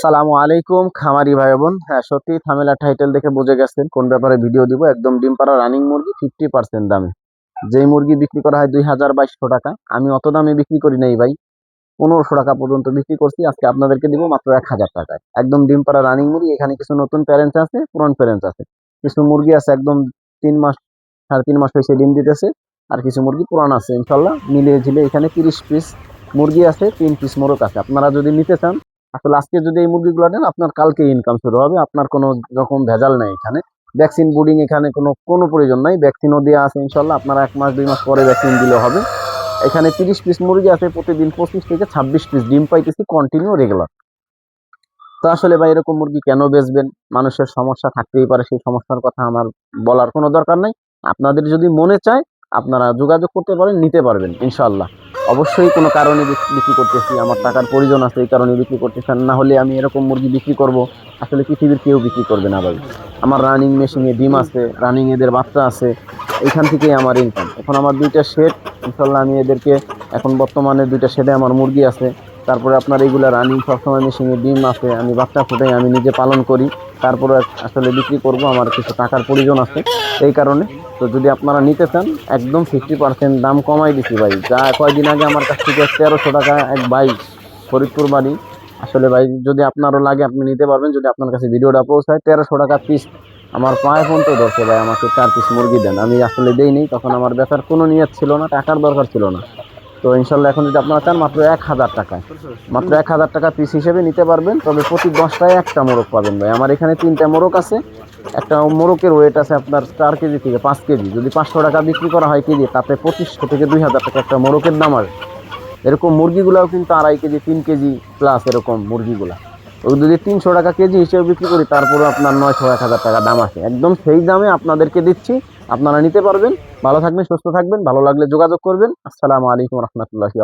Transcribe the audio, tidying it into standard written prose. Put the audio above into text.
আসসালামু আলাইকুম খামারি ভাই বোন। হ্যাঁ, সত্যি থামেলা টাইটেল দেখে বুঝে গেছেন কোন ব্যাপারে ভিডিও দিব। একদম ডিম পাড়া রানিং মুরগি 50% দামে। যেই মুরগি বিক্রি করা হয় 2200 টাকা, আমি অত দামে বিক্রি করি নাই ভাই। 1500 টাকা পর্যন্ত বিক্রি করছি, আজকে আপনাদেরকে দিব মাত্র 1000 টাকায়। একদম ডিম পাড়া রানিং মুরগি। এখানে কিছু নতুন প্যারেন্টস আছে, পুরান প্যারেন্টস আছে। কিছু মুরগি আছে একদম 3 মাস, 3.5 মাস হয়েছে ডিম দিতেছে। আর কিছু মুরগি পুরান আছে, ইনশাল্লাহ মিলিয়ে ঝিলে এখানে 30 পিস মুরগি আছে, 3 পিস মোরগ আছে। আপনারা যদি নিতে চান, আসলে আজকে যদি এই মুরগিগুলো নেন, আপনার কালকে ইনকাম শুরু হবে। আপনার কোনো রকম ভেজাল নাই এখানে। ভ্যাকসিন বুডিং এখানে কোনো কোনো প্রয়োজন নাই, ভ্যাকসিনও দেওয়া আছে ইনশাল্লাহ। আপনারা 1 মাস 2 মাস পরে ভ্যাকসিন দিলে হবে। এখানে 30 পিস মুরগি আছে, প্রতিদিন 25 থেকে 26 পিস ডিম পাইতেছি কন্টিনিউ রেগুলার। তো আসলে ভাই এরকম মুরগি কেন বেচবেন? মানুষের সমস্যা থাকতেই পারে, সেই সমস্যার কথা আমার বলার কোনো দরকার নাই। আপনাদের যদি মনে চায়, আপনারা যোগাযোগ করতে পারেন, নিতে পারবেন ইনশাল্লাহ। অবশ্যই কোনো কারণে বিক্রি করতেছি, আমার টাকার প্রয়োজন আছে, এই কারণে বিক্রি করতেছেন। না হলে আমি এরকম মুরগি বিক্রি করব? আসলে পৃথিবীর কেউ বিক্রি করবে না ভাই। আমার রানিং মেশিনে ডিম আছে, রানিং এদের বাচ্চা আছে, এইখান থেকেই আমার ইনকাম। এখন আমার 2টা শেড, ইনশাল্লাহ আমি এদেরকে, এখন বর্তমানে 2টা শেডে আমার মুরগি আছে। তারপরে আপনার এইগুলা রানিং সবসময় মেশিনে ডিম আছে, আমি বাচ্চা ফুটাই, আমি নিজে পালন করি। তারপরে আসলে বিক্রি করব, আমার কিছু টাকার প্রয়োজন আছে এই কারণে। তো যদি আপনারা নিতে চান, একদম 50% দাম কমাই দিছি ভাই। যা কয়দিন আগে আমার কাছ থেকে 1300 টাকা এক ভাই, ফরিদপুর বাড়ি। আসলে ভাই যদি আপনারও লাগে আপনি নিতে পারবেন, যদি আপনার কাছে ভিডিওটা পৌঁছায়। 1300 টাকা পিস আমার পায়ে ফোন তো ধরছে ভাই, আমাকে 4 পিস মুরগি দেন। আমি আসলে দেই নেই, তখন আমার বেচার কোনো নিয়ত ছিল না, টাকার দরকার ছিল না। তো ইনশাল্লাহ এখন যদি আপনারা চান, মাত্র 1000 টাকায়, মাত্র 1000 টাকা পিস হিসেবে নিতে পারবেন। তবে প্রতি 10টায় একটা মোরগ পাবেন ভাই। আমার এখানে 3টা মোরগ আছে। একটা মোরগের ওয়েট আছে আপনার 4 কেজি থেকে 5 কেজি। যদি 500 টাকা বিক্রি করা হয় কেজি, তাতে 2500 থেকে 2000 টাকা একটা মোরগের দাম আসবে। এরকম মুরগিগুলাও কিন্তু 2.5 কেজি 3 কেজি প্লাস এরকম মুরগিগুলা। ওই যদি 300 টাকা কেজি হিসেবে বিক্রি করি, তারপরে আপনার 900 1000 টাকা দাম আসে। একদম সেই দামে আপনাদেরকে দিচ্ছি, আপনারা নিতে পারবেন। ভালো থাকবেন, সুস্থ থাকবেন, ভালো লাগলে যোগাযোগ করবেন। আসসালামু আলাইকুম রহমতুল্লাহি।